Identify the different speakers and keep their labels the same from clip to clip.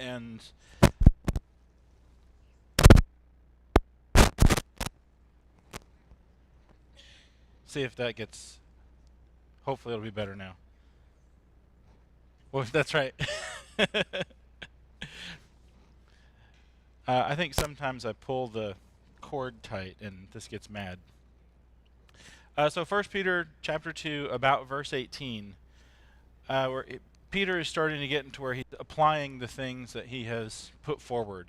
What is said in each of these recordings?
Speaker 1: and see if that gets. Hopefully, it'll be better now. Well, that's right. I think sometimes I pull the cord tight, and this gets mad. So 1 Peter chapter 2, about verse 18, Peter is starting to get into where he's applying the things that he has put forward.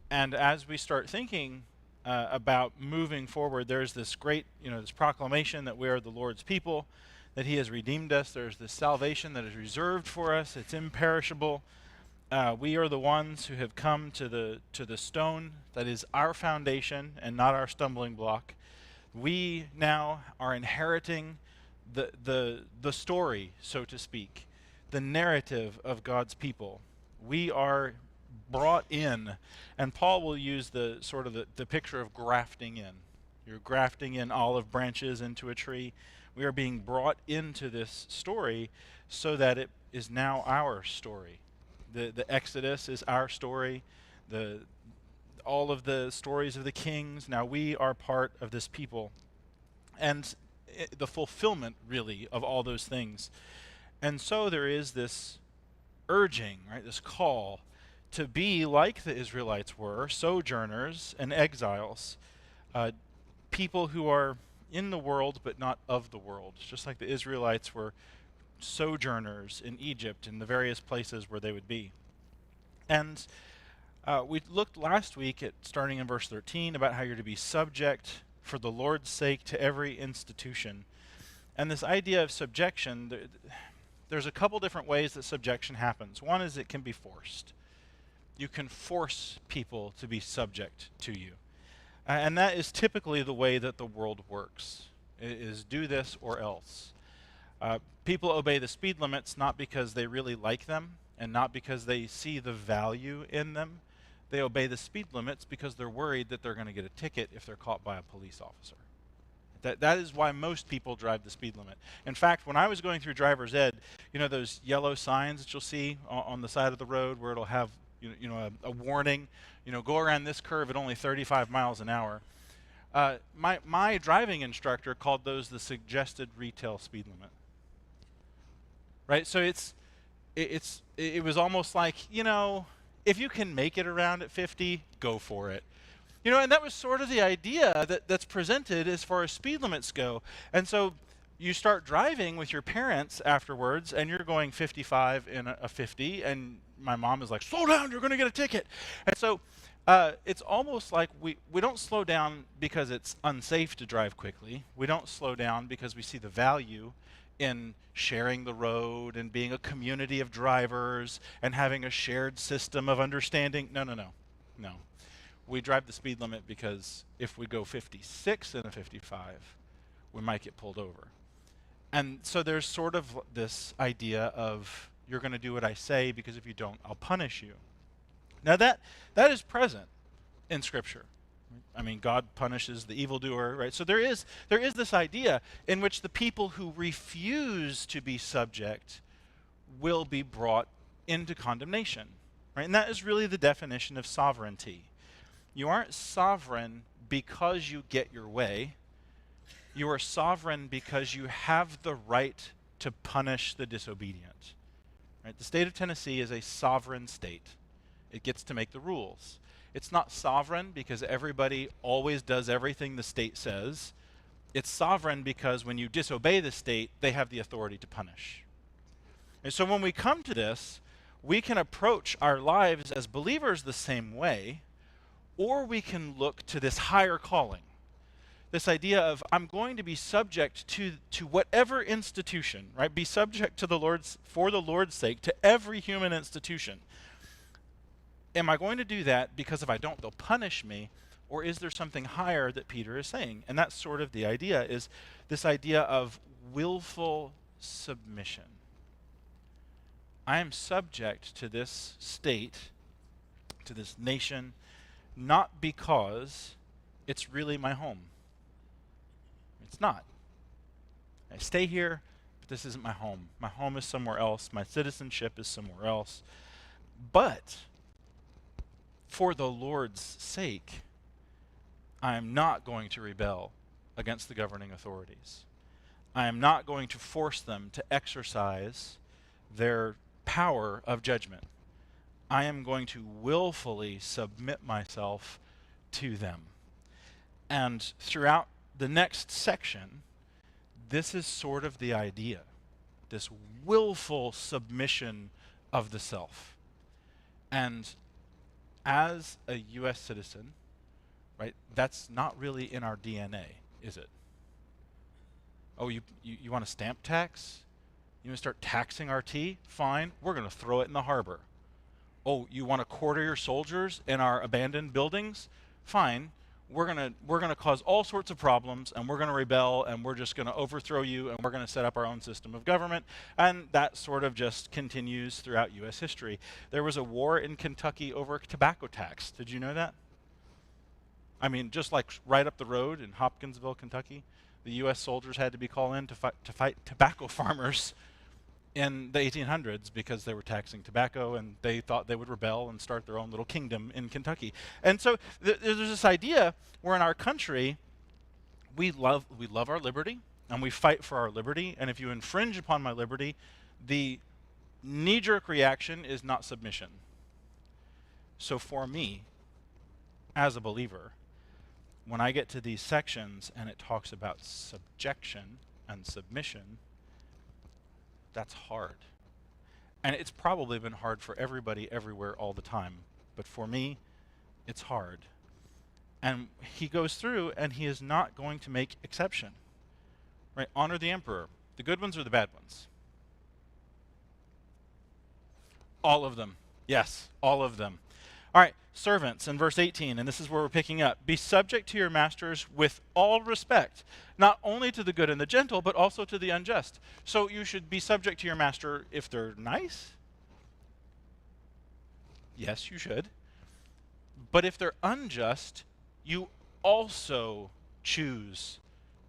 Speaker 1: And as we start thinking about moving forward, there's this great, this proclamation that we are the Lord's people, that he has redeemed us. There's this salvation that is reserved for us. It's imperishable. We are the ones who have come to the stone that is our foundation and not our stumbling block. We now are inheriting the story, so to speak, the narrative of God's people. We are brought in, and Paul will use the picture of grafting in. You're grafting in olive branches into a tree. We are being brought into this story so that it is now our story. The Exodus is our story. All of the stories of the kings. Now we are part of this people. And the fulfillment, really, of all those things. And so there is this urging, right, this call to be like the Israelites were, sojourners and exiles, people who are in the world but not of the world, just like the Israelites were sojourners in Egypt and the various places where they would be. And we looked last week at, starting in verse 13, about how you're to be subject for the Lord's sake to every institution. And this idea of subjection, there's a couple different ways that subjection happens. One is it can be forced. You can force people to be subject to you. And that is typically the way that the world works. It is do this or else. People obey the speed limits not because they really like them and not because they see the value in them. They obey the speed limits because they're worried that they're going to get a ticket if they're caught by a police officer. That is why most people drive the speed limit. In fact, when I was going through driver's ed, those yellow signs that you'll see on the side of the road where it'll have a warning, go around this curve at only 35 miles an hour. My driving instructor called those the suggested retail speed limit. Right? So it was almost like, if you can make it around at 50, go for it. And that was sort of the idea that's presented as far as speed limits go. And so you start driving with your parents afterwards, and you're going 55 in a 50, and my mom is like, slow down, you're going to get a ticket. And so it's almost like we don't slow down because it's unsafe to drive quickly. We don't slow down because we see the value in sharing the road and being a community of drivers and having a shared system of understanding. No. We drive the speed limit because if we go 56 in a 55, we might get pulled over. And so there's sort of this idea of you're going to do what I say because if you don't, I'll punish you. Now that is present in Scripture. I mean, God punishes the evildoer, right? So there is this idea in which the people who refuse to be subject will be brought into condemnation, right? And that is really the definition of sovereignty. You aren't sovereign because you get your way. You are sovereign because you have the right to punish the disobedient. Right? The state of Tennessee is a sovereign state. It gets to make the rules. It's not sovereign because everybody always does everything the state says. It's sovereign because when you disobey the state, they have the authority to punish. And so when we come to this, we can approach our lives as believers the same way, or we can look to this higher calling. This idea of I'm going to be subject to whatever institution, right? Be subject to for the Lord's sake, to every human institution. Am I going to do that because if I don't, they'll punish me? Or is there something higher that Peter is saying? And that's sort of the idea, is this idea of willful submission. I am subject to this state, to this nation, not because it's really my home. It's not. I stay here, but this isn't my home. My home is somewhere else. My citizenship is somewhere else. But For the Lord's sake, I am not going to rebel against the governing authorities. I am not going to force them to exercise their power of judgment. I am going to willfully submit myself to them. And throughout the next section, this is sort of the idea, this willful submission of the self. And as a U.S. citizen, right, that's not really in our DNA, is it? Oh, you want a stamp tax? You want to start taxing our tea? Fine, we're going to throw it in the harbor. Oh, you want to quarter your soldiers in our abandoned buildings? Fine, we're gonna cause all sorts of problems, and we're going to rebel, and we're just going to overthrow you, and we're going to set up our own system of government. And that sort of just continues throughout U.S. history. There was a war in Kentucky over a tobacco tax. Did you know that? I mean, just like right up the road in Hopkinsville, Kentucky, the U.S. soldiers had to be called in to fight tobacco farmers in the 1800s because they were taxing tobacco, and they thought they would rebel and start their own little kingdom in Kentucky. And so there's this idea where in our country we love our liberty, and we fight for our liberty, and if you infringe upon my liberty, the knee-jerk reaction is not submission. So for me, as a believer, when I get to these sections and it talks about subjection and submission, that's hard. And it's probably been hard for everybody everywhere all the time. But for me, it's hard. And he goes through and he is not going to make exception. Right? Honor the emperor. The good ones or the bad ones? All of them. Yes, all of them. All right, servants in verse 18, and this is where we're picking up. Be subject to your masters with all respect, not only to the good and the gentle, but also to the unjust. So you should be subject to your master if they're nice? Yes, you should. But if they're unjust, you also choose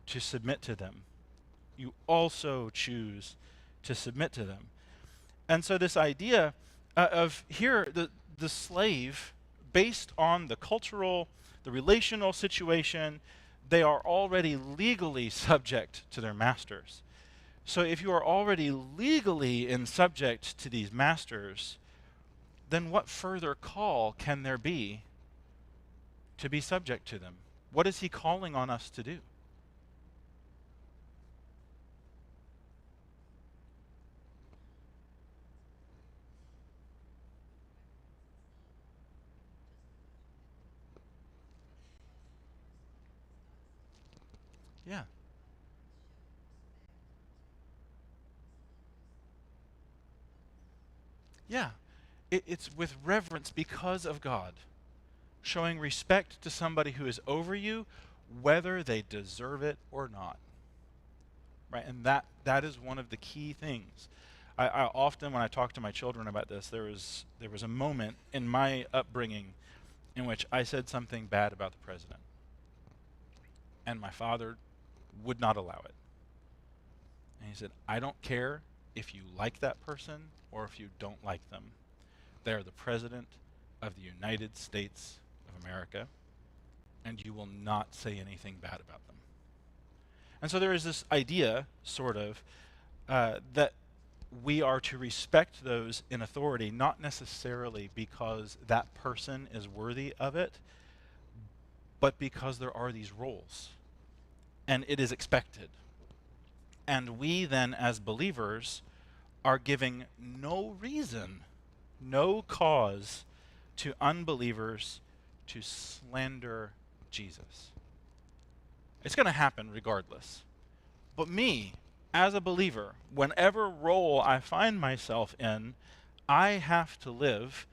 Speaker 1: to submit to them. You also choose to submit to them. And so this idea of here, the slave, based on the cultural, the relational situation, they are already legally subject to their masters. So if you are already legally in subject to these masters, then what further call can there be to be subject to them? What is he calling on us to do? Yeah. Yeah. It's with reverence because of God. Showing respect to somebody who is over you, whether they deserve it or not. Right? And that is one of the key things. I often, when I talk to my children about this, there was a moment in my upbringing in which I said something bad about the president. And my father would not allow it. And he said, I don't care if you like that person or if you don't like them. They are the president of the United States of America, and you will not say anything bad about them. And so there is this idea, sort of, that we are to respect those in authority, not necessarily because that person is worthy of it, but because there are these roles, and it is expected. And we then, as believers, are giving no reason, no cause to unbelievers to slander Jesus. It's going to happen regardless. But me, as a believer, whenever role I find myself in, I have to live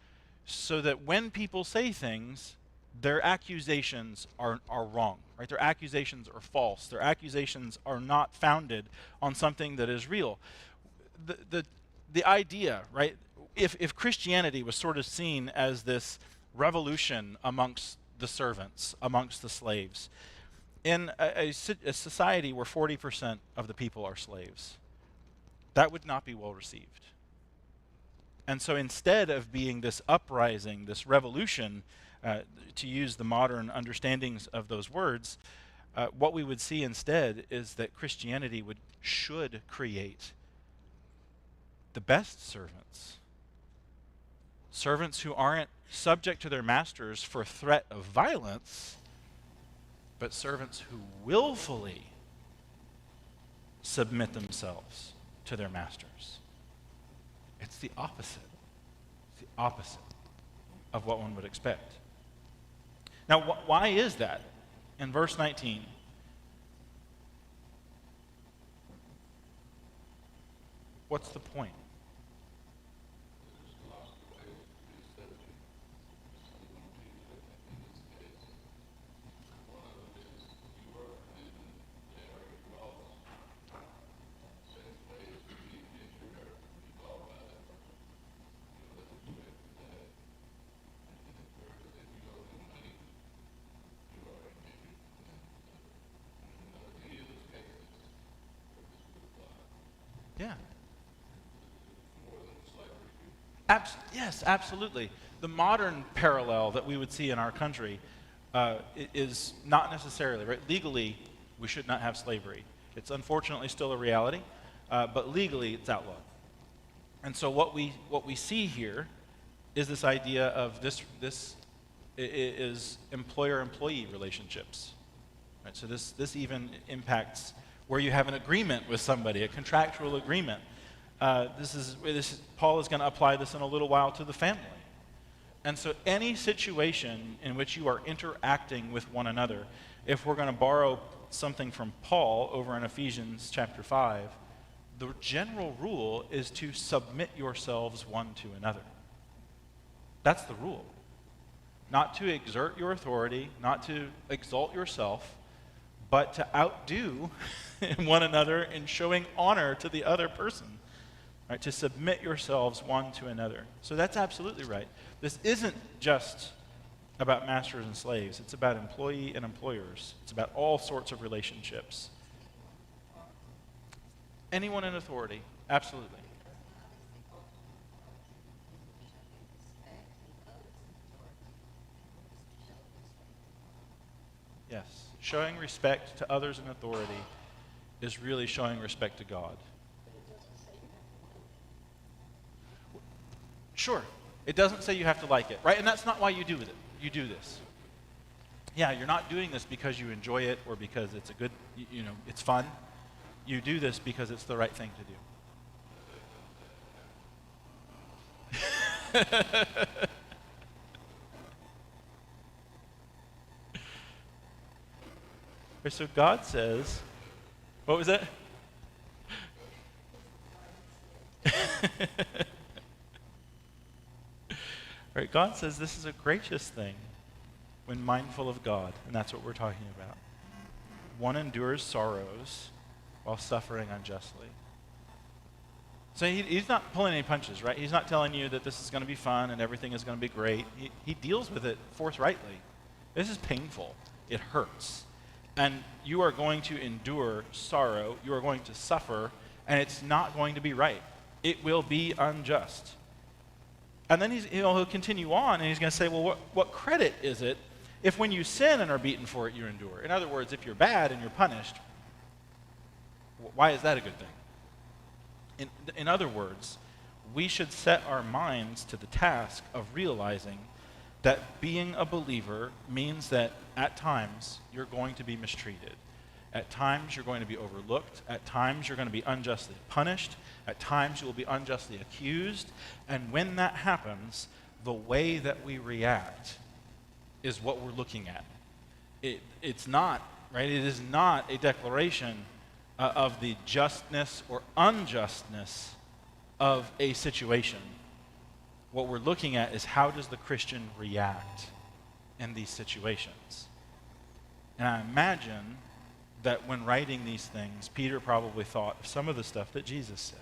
Speaker 1: so that when people say things, their accusations are wrong, right? Their accusations are false. Their accusations are not founded on something that is real. The idea, right? If Christianity was sort of seen as this revolution amongst the servants, amongst the slaves, in a society where 40% of the people are slaves, that would not be well received. And so instead of being this uprising, this revolution, to use the modern understandings of those words, what we would see instead is that Christianity should create the best servants. Servants who aren't subject to their masters for threat of violence, but servants who willfully submit themselves to their masters. It's the opposite. It's the opposite of what one would expect. Now, why is that? In verse 19, what's the point? Yeah. Yes, absolutely. The modern parallel that we would see in our country is not necessarily, right? Legally, we should not have slavery. It's unfortunately still a reality, but legally it's outlawed. And so what we see here is this idea of this is employer-employee relationships. Right? So this even impacts where you have an agreement with somebody, a contractual agreement. Paul is going to apply this in a little while to the family. And so any situation in which you are interacting with one another, if we're going to borrow something from Paul over in Ephesians chapter 5, the general rule is to submit yourselves one to another. That's the rule. Not to exert your authority, not to exalt yourself, but to outdo one another in showing honor to the other person. Right? To submit yourselves one to another. So that's absolutely right. This isn't just about masters and slaves. It's about employee and employers. It's about all sorts of relationships. Anyone in authority, absolutely. Yes, showing respect to others in authority is really showing respect to God. Sure, it doesn't say you have to like it, right? And that's not why you do it. You do this. Yeah, you're not doing this because you enjoy it or because it's a good, it's fun. You do this because it's the right thing to do. So God says, what was that? Right, God says this is a gracious thing when mindful of God, and that's what we're talking about. One endures sorrows while suffering unjustly. So he's not pulling any punches, right? He's not telling you that this is going to be fun and everything is going to be great. He deals with it forthrightly. This is painful. It hurts. And you are going to endure sorrow. You are going to suffer, and it's not going to be right. It will be unjust. And then he'll continue on, and he's going to say, well, what credit is it if when you sin and are beaten for it, you endure? In other words, if you're bad and you're punished, why is that a good thing? In other words, we should set our minds to the task of realizing that being a believer means that at times you're going to be mistreated. At times you're going to be overlooked. At times you're going to be unjustly punished. At times you will be unjustly accused. And when that happens, the way that we react is what we're looking at. It's not, right? It is not a declaration of the justness or unjustness of a situation. What we're looking at is how does the Christian react in these situations. And I imagine that when writing these things, Peter probably thought of some of the stuff that Jesus said.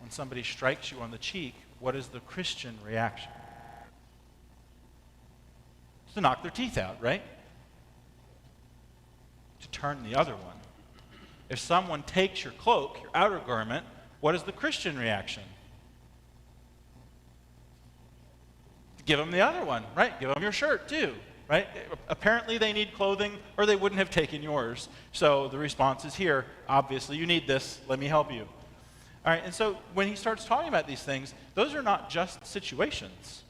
Speaker 1: When somebody strikes you on the cheek, what is the Christian reaction? To knock their teeth out, right? To turn the other one. If someone takes your cloak, your outer garment, what is the Christian reaction? Give them the other one, right? Give them your shirt too, right? Apparently they need clothing or they wouldn't have taken yours. So the response is here, obviously you need this, let me help you. All right, and so when he starts talking about these things, those are not just situations.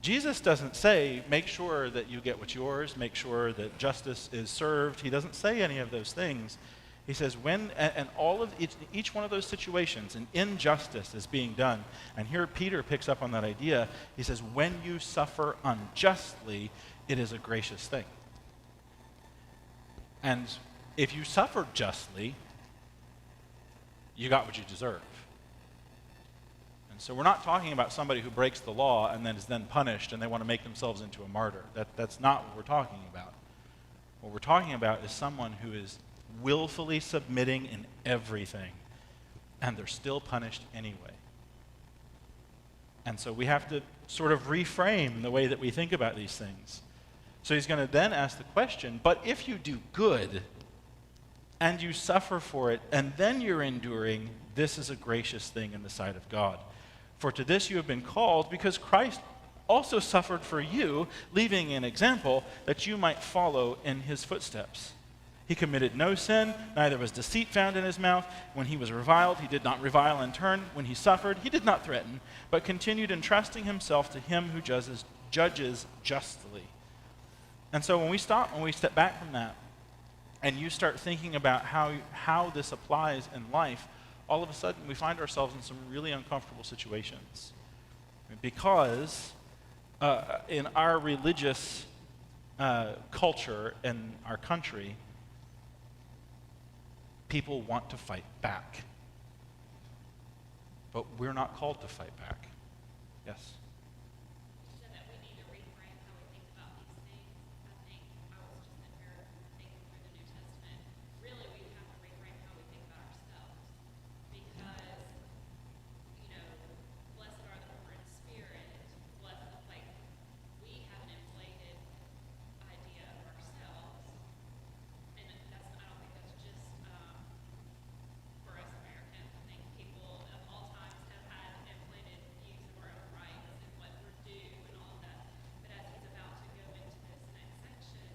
Speaker 1: Jesus doesn't say, make sure that you get what's yours, make sure that justice is served. He doesn't say any of those things. He says when, and all of each one of those situations, an injustice is being done. And here Peter picks up on that idea. He says, when you suffer unjustly, it is a gracious thing. And if you suffer justly, you got what you deserve. And so we're not talking about somebody who breaks the law and then is then punished and they want to make themselves into a martyr. That's not what we're talking about. What we're talking about is someone who is willfully submitting in everything, and they're still punished anyway. And so we have to sort of reframe the way that we think about these things. So he's going to then ask the question, but if you do good and you suffer for it, and then you're enduring, this is a gracious thing in the sight of God. For to this you have been called, because Christ also suffered for you, leaving an example that you might follow in his footsteps. He committed no sin, neither was deceit found in his mouth. When he was reviled, he did not revile in turn. When he suffered, he did not threaten, but continued entrusting himself to him who judges justly. And so when we step back from that, and you start thinking about how this applies in life, all of a sudden we find ourselves in some really uncomfortable situations. Because in our religious culture in our country, people want to fight back. But we're not called to fight back. Yes?
Speaker 2: So that we need to reframe how we think about these things. I think I was just in here thinking through the New Testament. Really, we have to reframe how we think about ourselves. Because, blessed are the poor in spirit. Blessed, like, we have an inflated idea of ourselves. And I don't think that's just for us Americans. I think people of all times have had inflated views of our own rights and what we're due and all of that. But as he's about to go into this next section,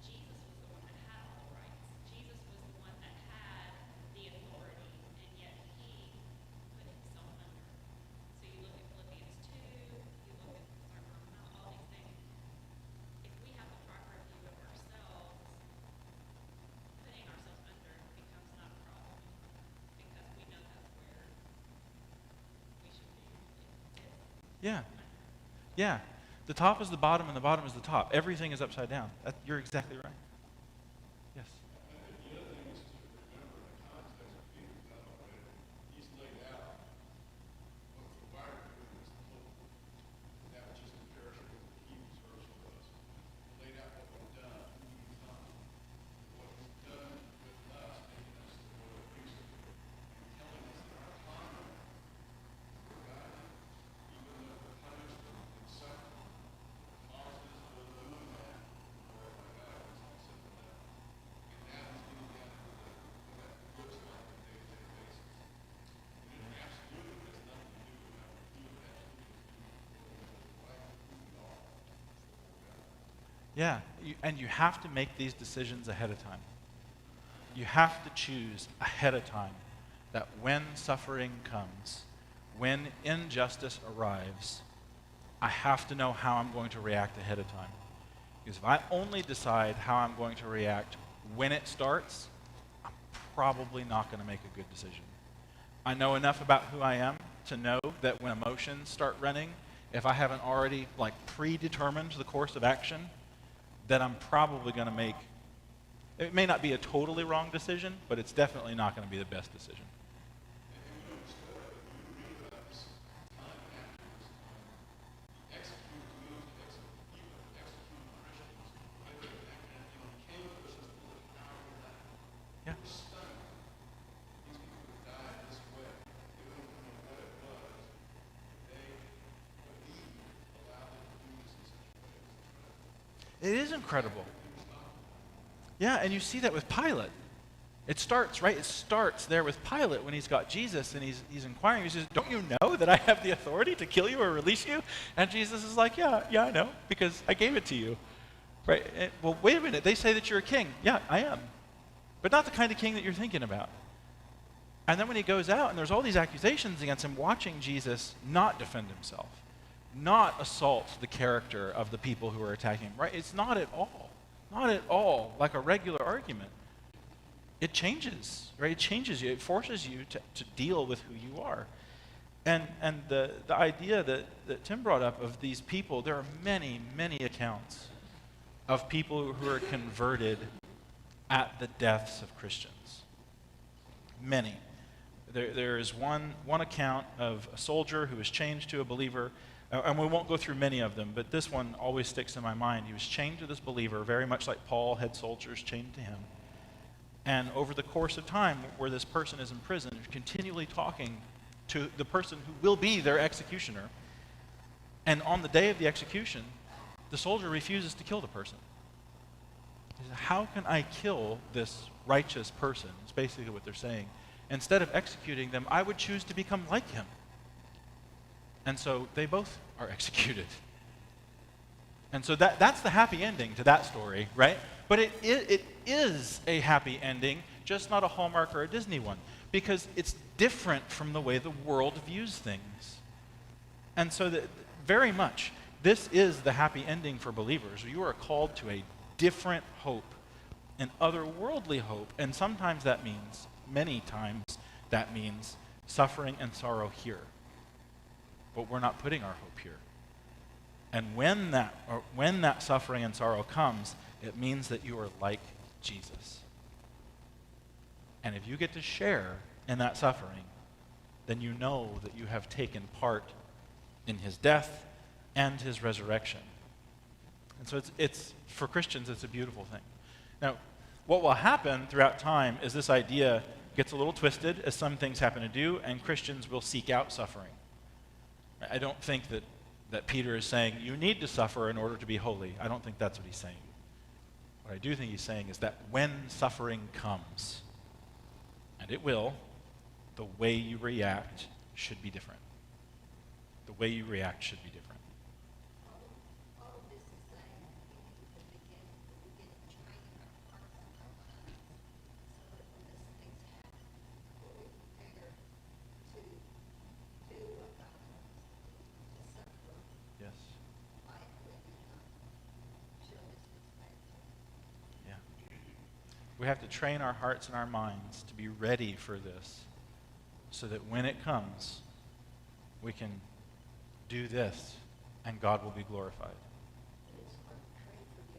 Speaker 2: Jesus was the one that had all the rights. Jesus was the one that had the authority, and yet he put himself under. So you look at Philippians 2, you look at the Sermon on the Mount, all these things. If we have a proper view of ourselves, putting ourselves under becomes not a problem because we know that's where we should be.
Speaker 1: Yeah. Yeah. The top is the bottom and the bottom is the top. Everything is upside down. You're exactly right. Yes.
Speaker 3: The other thing is to remember the context of Peter's dialogue. He's laid out what's required of him is the hope, that which is imperishable, that he was first with us. He laid out what we've done, who we've become, what he's done with us, making us the royal priesthood, and telling us that our conduct for God, even though we're punished and suffering, causes us to doing that, glorify God as he said to them. And now he's getting down to what that looks like on a day-to-day basis. And it absolutely has nothing to do with how we feel. It absolutely has to do with right who we are before God.
Speaker 1: Yeah, and you have to make these decisions ahead of time. You have to choose ahead of time that when suffering comes, when injustice arrives, I have to know how I'm going to react ahead of time. Because if I only decide how I'm going to react when it starts, I'm probably not going to make a good decision. I know enough about who I am to know that when emotions start running, if I haven't already predetermined the course of action, then I'm probably going to make, it may not be a totally wrong decision, but it's definitely not going to be the best decision. Yeah. It is incredible. Yeah, and you see that with Pilate. It starts, right? It starts there with Pilate when he's got Jesus and he's inquiring. He says, don't you know that I have the authority to kill you or release you? And Jesus is like, yeah, I know, because I gave it to you. Right? Well, wait a minute. They say that you're a king. Yeah, I am. But not the kind of king that you're thinking about. And then when he goes out and there's all these accusations against him, watching Jesus not defend himself, not assault the character of the people who are attacking him, right? It's not at all like a regular argument. It changes, right? It changes you. It forces you to deal with who you are. And the idea that Tim brought up of these people, there are many, many accounts of people who are converted at the deaths of Christians. Many. There is one account of a soldier who was changed to a believer, and we won't go through many of them, but this one always sticks in my mind. He was chained to this believer, very much like Paul had soldiers chained to him. And over the course of time, where this person is in prison, continually talking to the person who will be their executioner. And on the day of the execution, the soldier refuses to kill the person. He says, how can I kill this righteous person? It's basically what they're saying. Instead of executing them, I would choose to become like him. And so they both are executed. And so that's the happy ending to that story, right? But it is a happy ending, just not a Hallmark or a Disney one, because it's different from the way the world views things. And so very much, this is the happy ending for believers. You are called to a different hope, an otherworldly hope, and sometimes that means, many times, that means suffering and sorrow here. But we're not putting our hope here. And when that suffering and sorrow comes, it means that you are like Jesus. And if you get to share in that suffering, then you know that you have taken part in his death and his resurrection. And so it's for Christians, it's a beautiful thing. Now, what will happen throughout time is this idea gets a little twisted, as some things happen to do, and Christians will seek out suffering. I don't think that Peter is saying, you need to suffer in order to be holy. I don't think that's what he's saying. What I do think he's saying is that when suffering comes, and it will, the way you react should be different. The way you react should be different.
Speaker 4: All of this is saying we need to begin training our hearts and our minds so that when these things happen, we're prepared to do what God wants us to do, to suffer
Speaker 1: Yes.
Speaker 4: quietly and not show His displeasure.
Speaker 1: Yeah. We have to train our hearts and our minds to be ready for this so that when it comes, we can do this and God will be glorified.
Speaker 4: And it's hard to train for the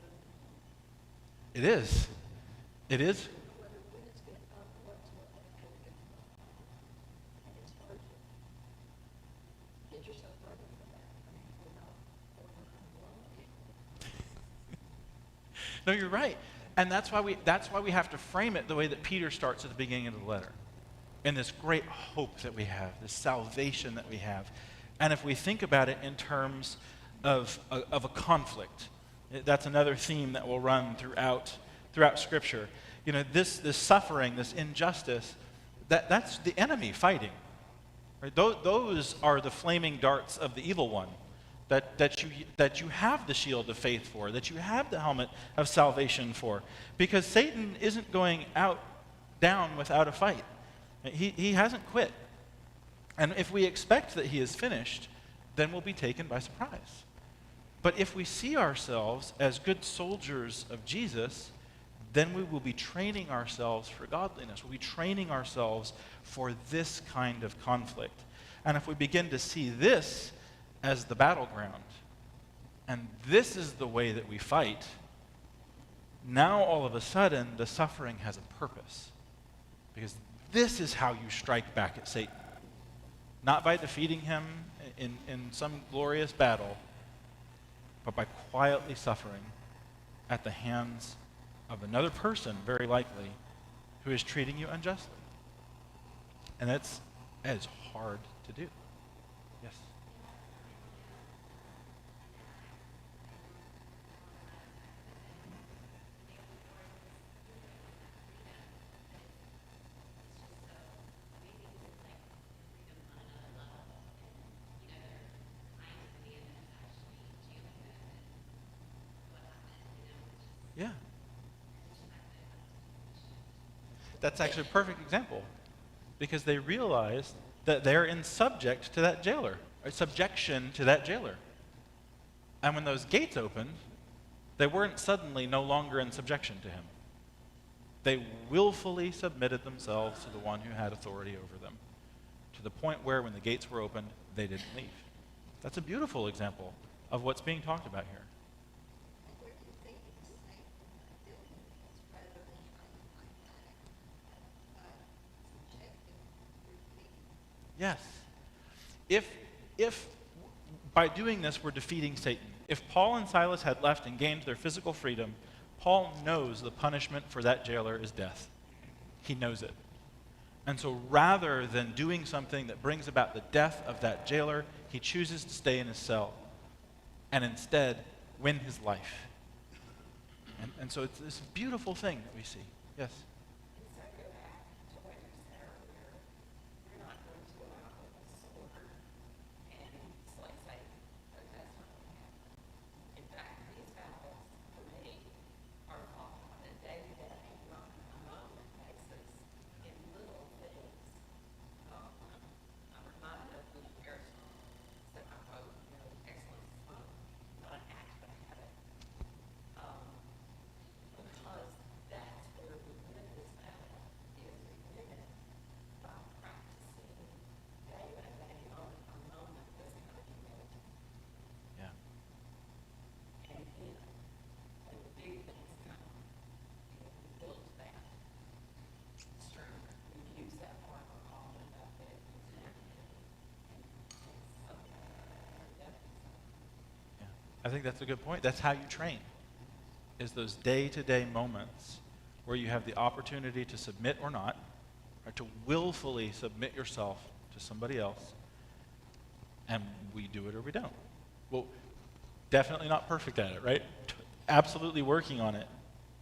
Speaker 4: unknown.
Speaker 1: It is. It is.
Speaker 4: Whether when it's going to come, what's going to come. And it's hard to get yourself ready for that. I mean, we're not alone.
Speaker 1: No, you're right. And that's why we have to frame it the way that Peter starts at the beginning of the letter. And this great hope that we have, this salvation that we have. And if we think about it in terms of a conflict, that's another theme that will run throughout Scripture. You know, this suffering, this injustice, that's the enemy fighting. Right? Those are the flaming darts of the evil one that you have the shield of faith for, that you have the helmet of salvation for. Because Satan isn't going down without a fight. He hasn't quit. And if we expect that he is finished, then we'll be taken by surprise. But if we see ourselves as good soldiers of Jesus, then we will be training ourselves for godliness. We'll be training ourselves for this kind of conflict. And if we begin to see this as the battleground, and this is the way that we fight, now all of a sudden the suffering has a purpose. Because this is how you strike back at Satan. Not by defeating him in some glorious battle, but by quietly suffering at the hands of another person, very likely, who is treating you unjustly. And that's hard to do. Yes? Yeah. That's actually a perfect example because they realized that they're in subject to that jailer, or subjection to that jailer. And when those gates opened, they weren't suddenly no longer in subjection to him. They willfully submitted themselves to the one who had authority over them, to the point where when the gates were opened, they didn't leave. That's a beautiful example of what's being talked about here.
Speaker 4: And where do you think it's safe by building this rather than trying to fight back by subjecting your people?
Speaker 1: Yes. If by doing this we're defeating Satan. If Paul and Silas had left and gained their physical freedom, Paul knows the punishment for that jailer is death. He knows it. And so rather than doing something that brings about the death of that jailer, he chooses to stay in his cell and instead win his life. And so it's this beautiful thing that we see. Yes?
Speaker 5: And so go back to what you said earlier. You're not going to go out with a sword and slay Satan. But that's not what happened. In fact, these battles, for me, are fought on a day-to-day, not a moment basis, in little things. I'm reminded of Lee Harrison said, I quote, excellence is not an act but a habit. Because that's where we win this battle, is we win it by practicing day by day, moment by moment, this kind of humility.
Speaker 1: Yeah.
Speaker 5: And then, when the big things come, we build that strength. We use that part of our calling about that example. And
Speaker 1: Yeah. I think that's a good point. That's how you train, is those day-to-day moments where you have the opportunity to submit or not, or to willfully submit yourself to somebody else, and we do it or we don't. Well, definitely not perfect at it, right? Absolutely working on it.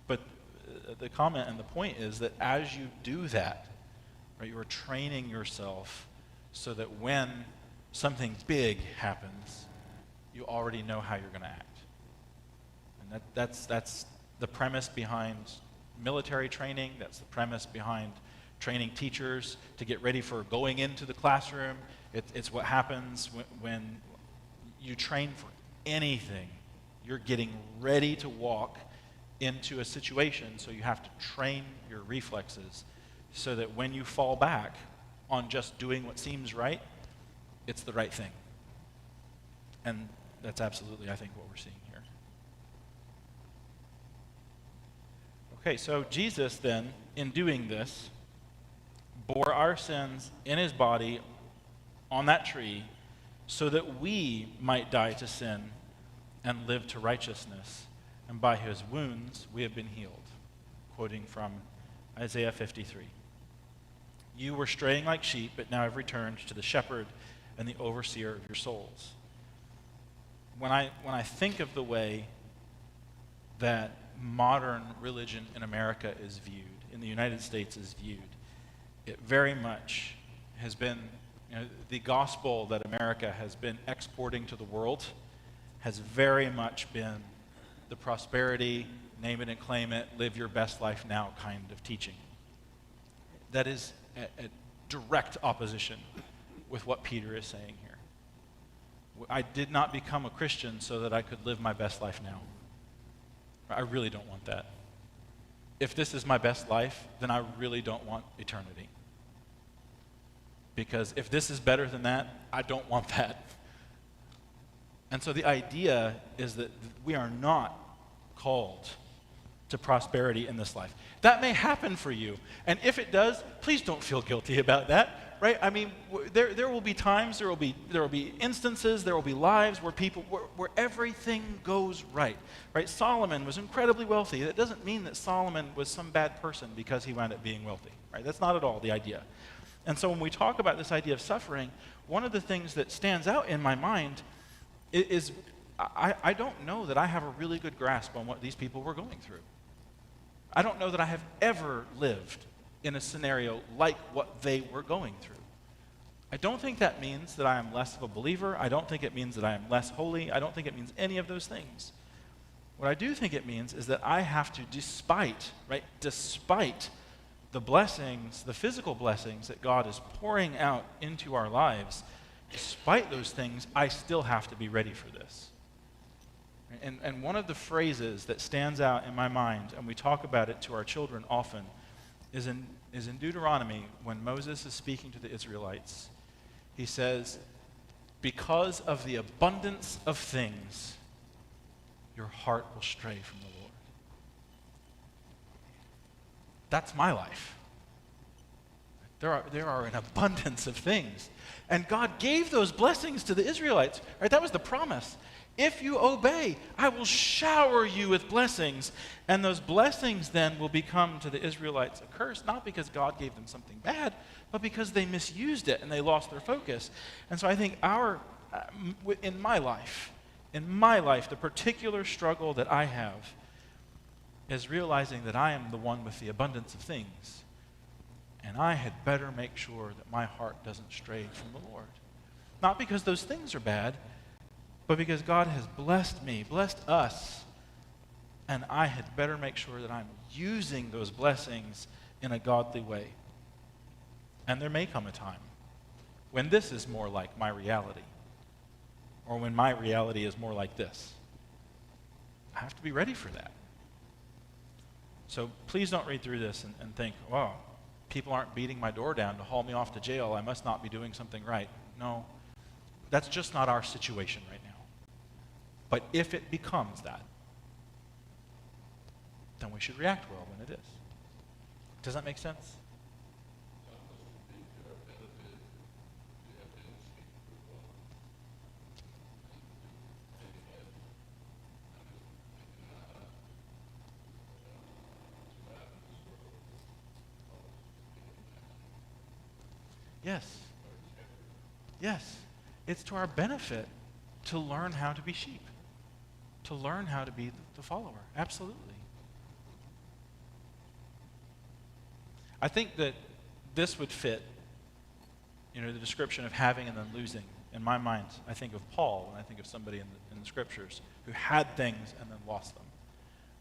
Speaker 1: But the comment and the point is that as you do that, right, you are training yourself so that when something big happens, you already know how you're going to act. And that's the premise behind military training. That's the premise behind training teachers to get ready for going into the classroom. It's what happens when you train for anything. You're getting ready to walk into a situation, so you have to train your reflexes so that when you fall back on just doing what seems right, it's the right thing. And that's absolutely, I think, what we're seeing here. Okay, so Jesus then, in doing this, bore our sins in his body on that tree so that we might die to sin and live to righteousness. And by his wounds we have been healed. Quoting from Isaiah 53. You were straying like sheep, but now have returned to the shepherd and the overseer of your souls. When I think of the way that modern religion in America is viewed, in the United States is viewed, it very much has been, the gospel that America has been exporting to the world has very much been the prosperity, name it and claim it, live your best life now kind of teaching. That is a direct opposition with what Peter is saying here. I did not become a Christian so that I could live my best life now. I really don't want that. If this is my best life, then I really don't want eternity. Because if this is better than that, I don't want that. And so the idea is that we are not called to prosperity in this life. That may happen for you. And if it does, please don't feel guilty about that, right? I mean, there will be times, there will be instances, there will be lives where where everything goes right, right? Solomon was incredibly wealthy. That doesn't mean that Solomon was some bad person because he wound up being wealthy, right? That's not at all the idea. And so when we talk about this idea of suffering, one of the things that stands out in my mind is I don't know that I have a really good grasp on what these people were going through. I don't know that I have ever lived in a scenario like what they were going through. I don't think that means that I am less of a believer. I don't think it means that I am less holy. I don't think it means any of those things. What I do think it means is that I have to, despite the blessings, the physical blessings that God is pouring out into our lives, despite those things, I still have to be ready for this. And one of the phrases that stands out in my mind, and we talk about it to our children often, is in Deuteronomy when Moses is speaking to the Israelites. He says, because of the abundance of things, your heart will stray from the Lord. That's my life. There are an abundance of things. And God gave those blessings to the Israelites. Right? That was the promise. If you obey, I will shower you with blessings. And those blessings then will become to the Israelites a curse, not because God gave them something bad, but because they misused it and they lost their focus. And so I think in my life, the particular struggle that I have is realizing that I am the one with the abundance of things. And I had better make sure that my heart doesn't stray from the Lord. Not because those things are bad, but because God has blessed me, blessed us, and I had better make sure that I'm using those blessings in a godly way. And there may come a time when this is more like my reality, or when my reality is more like this. I have to be ready for that. So please don't read through this and think, wow, people aren't beating my door down to haul me off to jail. I must not be doing something right. No, that's just not our situation right now. But if it becomes that, then we should react well when it is. Does that make sense? Yes. Yes. It's to our benefit to learn how to be sheep, to learn how to be the follower. Absolutely. I think that this would fit, the description of having and then losing. In my mind, I think of Paul, and I think of somebody in the scriptures who had things and then lost them.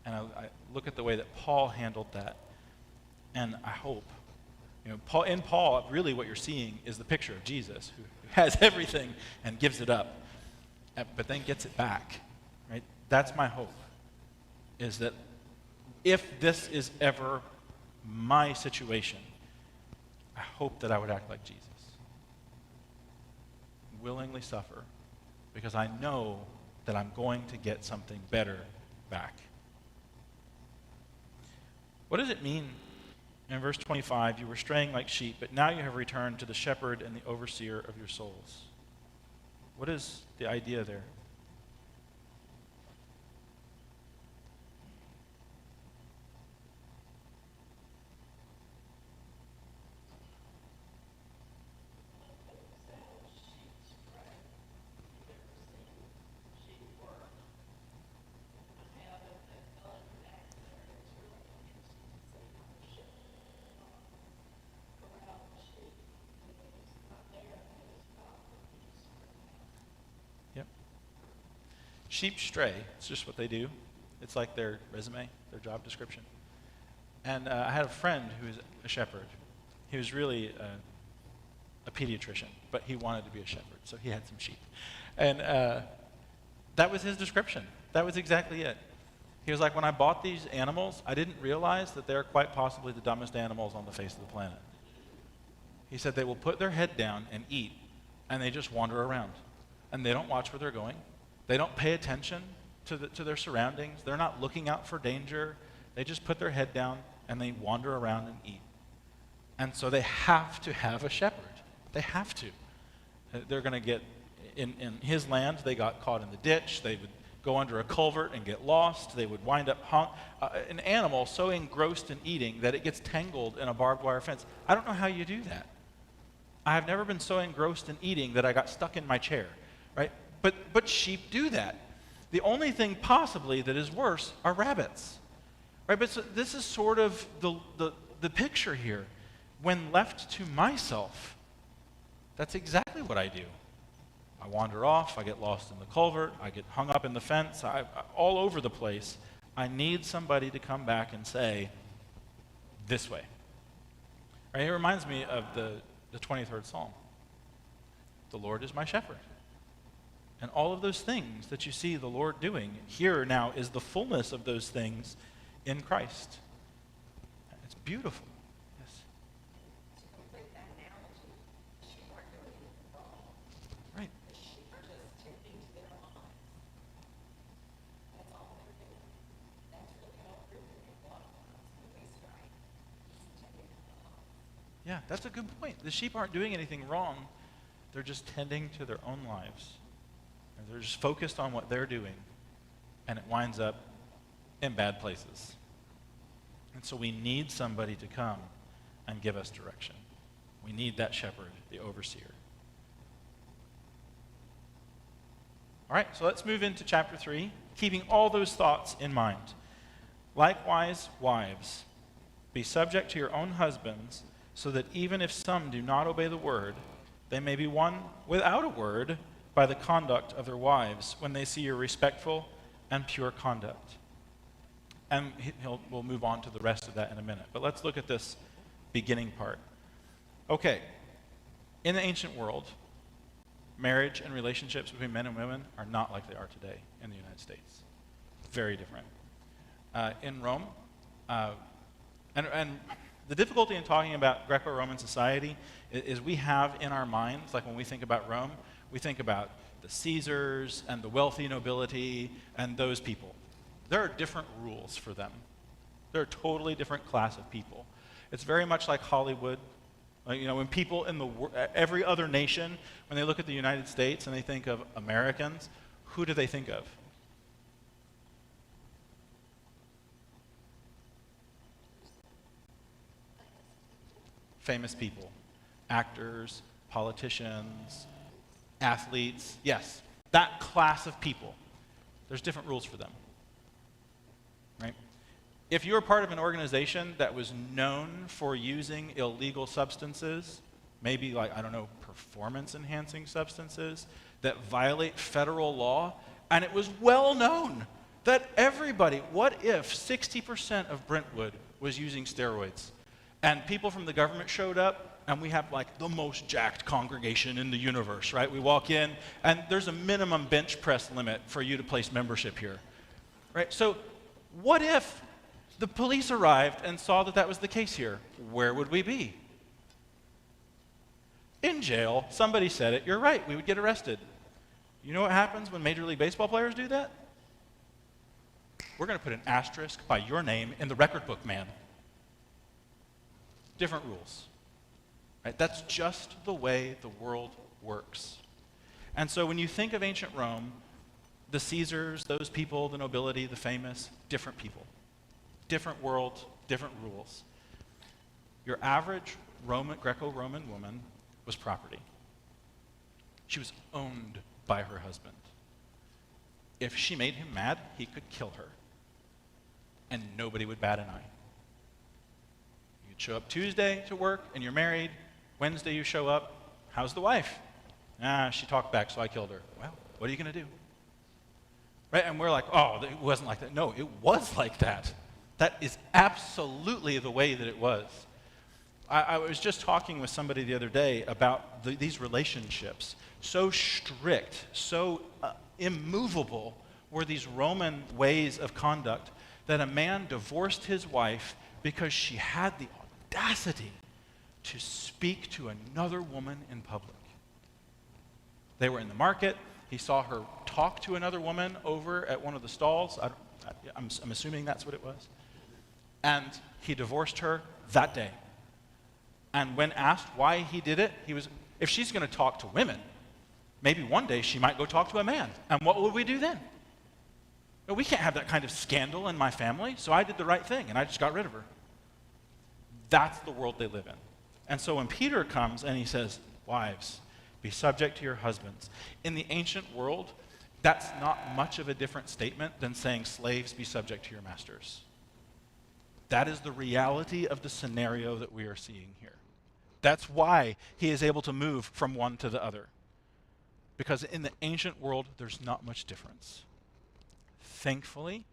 Speaker 1: And I look at the way that Paul handled that, and I hope, Paul, really what you're seeing is the picture of Jesus, who has everything and gives it up, but then gets it back, right? That's my hope, is that if this is ever my situation, I hope that I would act like Jesus. Willingly suffer, because I know that I'm going to get something better back. What does it mean in verse 25, you were straying like sheep, but now you have returned to the shepherd and the overseer of your souls? What is the idea there? Yep. Sheep stray. It's just what they do. It's like their resume, their job description. And I had a friend who was a shepherd. He was really a pediatrician, but he wanted to be a shepherd, so he had some sheep. And that was his description. That was exactly it. He was like, when I bought these animals, I didn't realize that they're quite possibly the dumbest animals on the face of the planet. He said they will put their head down and eat, and they just wander around. And they don't watch where they're going. They don't pay attention to their surroundings. They're not looking out for danger. They just put their head down, and they wander around and eat. And so they have to have a shepherd. They have to. They're going to get, in his land, they got caught in the ditch. They would go under a culvert and get lost. They would wind up an animal so engrossed in eating that it gets tangled in a barbed wire fence. I don't know how you do that. I have never been so engrossed in eating that I got stuck in my chair, right? But sheep do that. The only thing possibly that is worse are rabbits, right? But so this is sort of the picture here. When left to myself, that's exactly what I do. I wander off, I get lost in the culvert, I get hung up in the fence, all over the place. I need somebody to come back and say, this way. Right? It reminds me of the 23rd Psalm. The Lord is my shepherd. And all of those things that you see the Lord doing, here now is the fullness of those things in Christ. It's beautiful. Yes.
Speaker 5: To complete that analogy, the sheep aren't doing anything wrong.
Speaker 1: Right.
Speaker 5: The sheep are just tending to their lives. That's all they're doing. That's really all they're doing a lot of times when we strike. Just tending to their lives.
Speaker 1: Yeah, that's a good point. The sheep aren't doing anything wrong. They're just tending to their own lives. And they're just focused on what they're doing. And it winds up in bad places. And so we need somebody to come and give us direction. We need that shepherd, the overseer. All right, so let's move into chapter 3, keeping all those thoughts in mind. Likewise, wives, be subject to your own husbands, so that even if some do not obey the word, they may be won without a word by the conduct of their wives when they see your respectful and pure conduct. And we'll move on to the rest of that in a minute. But let's look at this beginning part. Okay, in the ancient world, marriage and relationships between men and women are not like they are today in the United States. Very different. In Rome, and the difficulty in talking about Greco-Roman society is we have in our minds, like when we think about Rome, we think about the Caesars and the wealthy nobility and those people. There are different rules for them. They're a totally different class of people. It's very much like Hollywood. When people in every other nation, when they look at the United States and they think of Americans, who do they think of? Famous people. Actors, politicians, athletes. Yes, that class of people. There's different rules for them. Right? If you're part of an organization that was known for using illegal substances, maybe like, performance-enhancing substances that violate federal law, and it was well known that everybody, what if 60% of Brentwood was using steroids? And people from the government showed up, and we have like the most jacked congregation in the universe, right? We walk in, and there's a minimum bench press limit for you to place membership here, right? So what if the police arrived and saw that that was the case here? Where would we be? In jail. Somebody said it. You're right. We would get arrested. You know what happens when Major League Baseball players do that? We're going to put an asterisk by your name in the record book, man. Different rules. Right? That's just the way the world works. And so when you think of ancient Rome, the Caesars, those people, the nobility, the famous, different people. Different world, different rules. Your average Greco-Roman woman was property. She was owned by her husband. If she made him mad, he could kill her. And nobody would bat an eye. You'd show up Tuesday to work and you're married. Wednesday you show up. How's the wife? She talked back, so I killed her. Well, what are you going to do? Right? And we're like, oh, it wasn't like that. No, it was like that. That is absolutely the way that it was. I was just talking with somebody the other day about these relationships. So strict, so immovable were these Roman ways of conduct that a man divorced his wife because she had the audacity to speak to another woman in public. They were in the market. He saw her talk to another woman over at one of the stalls. I'm assuming that's what it was. And he divorced her that day. And when asked why he did it, if she's going to talk to women, maybe one day she might go talk to a man. And what would we do then? No, we can't have that kind of scandal in my family, so I did the right thing, and I just got rid of her. That's the world they live in. And so when Peter comes and he says, wives, be subject to your husbands. In the ancient world, that's not much of a different statement than saying slaves, be subject to your masters. That is the reality of the scenario that we are seeing here. That's why he is able to move from one to the other. because in the ancient world, there's not much difference. Thankfully,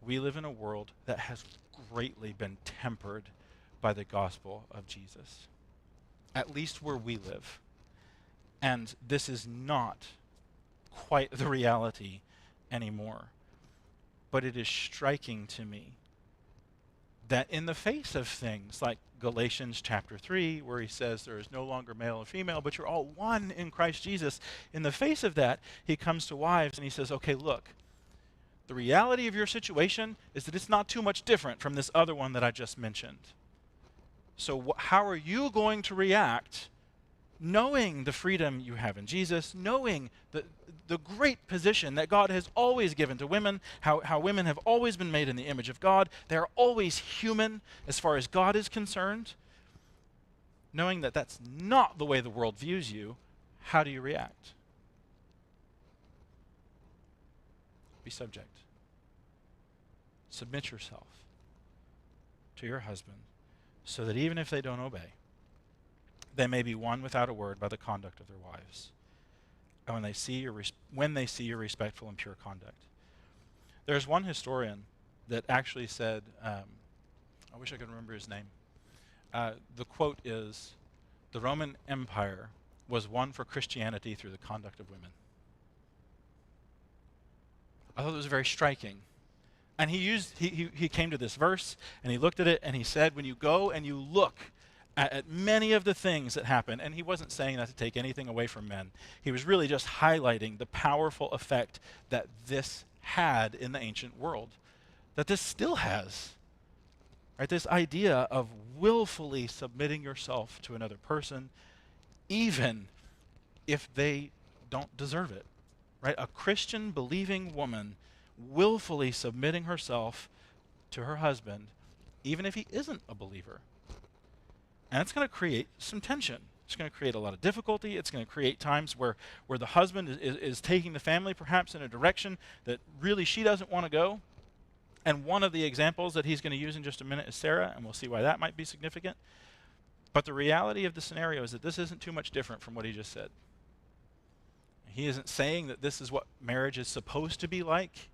Speaker 1: we live in a world that has greatly been tempered by the gospel of Jesus, at least where we live. And this is not quite the reality anymore. But it is striking to me that in the face of things like Galatians chapter 3, where he says there is no longer male and female, but you're all one in Christ Jesus, in the face of that, he comes to wives and he says, okay, look, the reality of your situation is that it's not too much different from this other one that I just mentioned. So how are you going to react knowing the freedom you have in Jesus, knowing the great position that God has always given to women, how women have always been made in the image of God, they're always human as far as God is concerned, knowing that that's not the way the world views you, how do you react? Be subject. Submit yourself to your husband so that even if they don't obey, they may be won without a word by the conduct of their wives, and when they see your respectful and pure conduct. There's one historian that actually said, I wish I could remember his name. The quote is, "The Roman Empire was won for Christianity through the conduct of women." I thought it was very striking. And he came to this verse, and he looked at it, and he said, when you go and you look at many of the things that happen, and he wasn't saying that to take anything away from men. He was really just highlighting the powerful effect that this had in the ancient world, that this still has. Right? This idea of willfully submitting yourself to another person, even if they don't deserve it. Right? A Christian believing woman willfully submitting herself to her husband, even if he isn't a believer. And it's going to create some tension. It's going to create a lot of difficulty. It's going to create times where the husband is taking the family perhaps in a direction that really she doesn't want to go. And one of the examples that he's going to use in just a minute is Sarah, and we'll see why that might be significant. But the reality of the scenario is that this isn't too much different from what he just said. He isn't saying that this is what marriage is supposed to be like.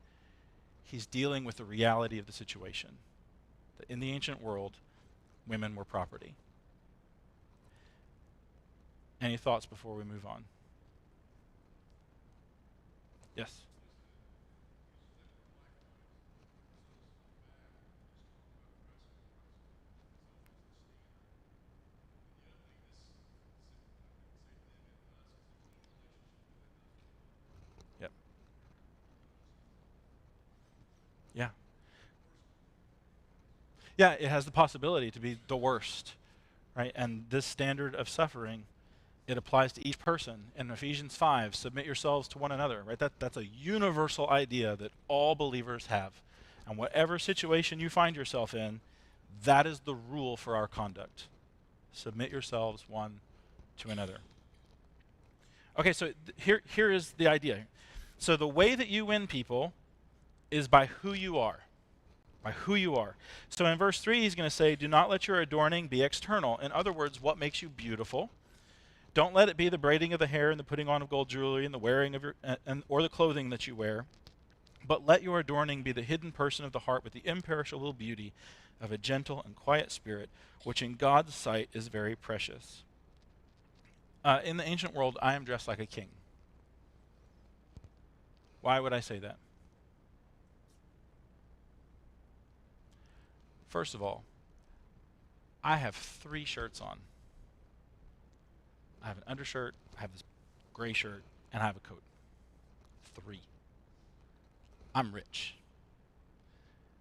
Speaker 1: He's dealing with the reality of the situation. That in the ancient world, women were property. Any thoughts before we move on? Yes? Yep. Yeah. Yeah, it has the possibility to be the worst, right? And this standard of suffering, it applies to each person. In Ephesians 5, submit yourselves to one another, right? That's a universal idea that all believers have. And whatever situation you find yourself in, that is the rule for our conduct. Submit yourselves one to another. Okay, so here is the idea. So the way that you win people is by who you are. By who you are. So in verse 3, he's going to say, do not let your adorning be external. In other words, what makes you beautiful? Don't let it be the braiding of the hair and the putting on of gold jewelry and the wearing of or the clothing that you wear, but let your adorning be the hidden person of the heart with the imperishable beauty of a gentle and quiet spirit, which in God's sight is very precious. In the ancient world, I am dressed like a king. Why would I say that? First of all, I have 3 shirts on. I have an undershirt, I have this gray shirt, and I have a coat. 3. I'm rich.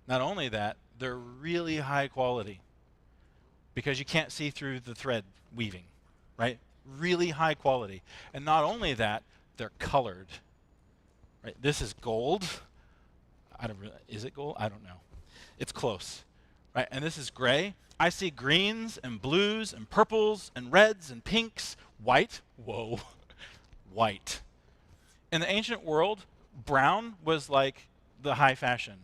Speaker 1: Not only that, they're really high quality because you can't see through the thread weaving, right? Really high quality. And not only that, they're colored. Right? This is gold. Is it gold? I don't know. It's close. Right? And this is gray. I see greens and blues and purples and reds and pinks. White. Whoa. White. In the ancient world, brown was like the high fashion,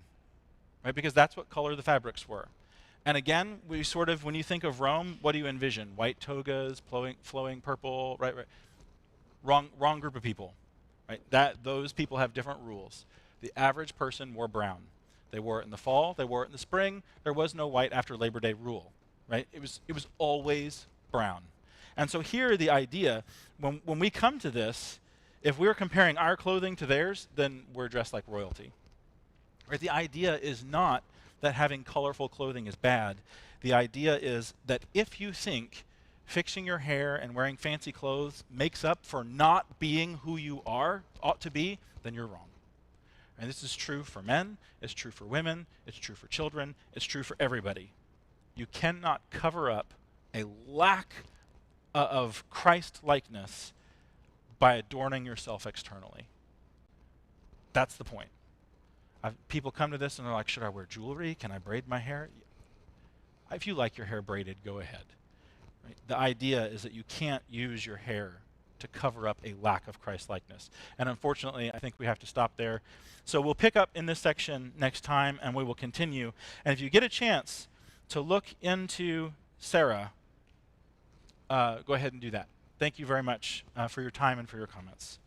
Speaker 1: right? Because that's what color the fabrics were. And again, when you think of Rome, what do you envision? White togas, flowing purple, right? Wrong group of people, right? Those people have different rules. The average person wore brown. They wore it in the fall. They wore it in the spring. There was no white after Labor Day rule, right? It was always brown. And so here the idea, when we come to this, if we're comparing our clothing to theirs, then we're dressed like royalty. Right? The idea is not that having colorful clothing is bad. The idea is that if you think fixing your hair and wearing fancy clothes makes up for not being who you ought to be, then you're wrong. And this is true for men, it's true for women, it's true for children, it's true for everybody. You cannot cover up a lack of Christ-likeness by adorning yourself externally. That's the point. People come to this and they're like, should I wear jewelry? Can I braid my hair? If you like your hair braided, go ahead. Right? The idea is that you can't use your hair to cover up a lack of Christ-likeness. And unfortunately, I think we have to stop there. So we'll pick up in this section next time, and we will continue. And if you get a chance to look into Sarah, go ahead and do that. Thank you very much for your time and for your comments.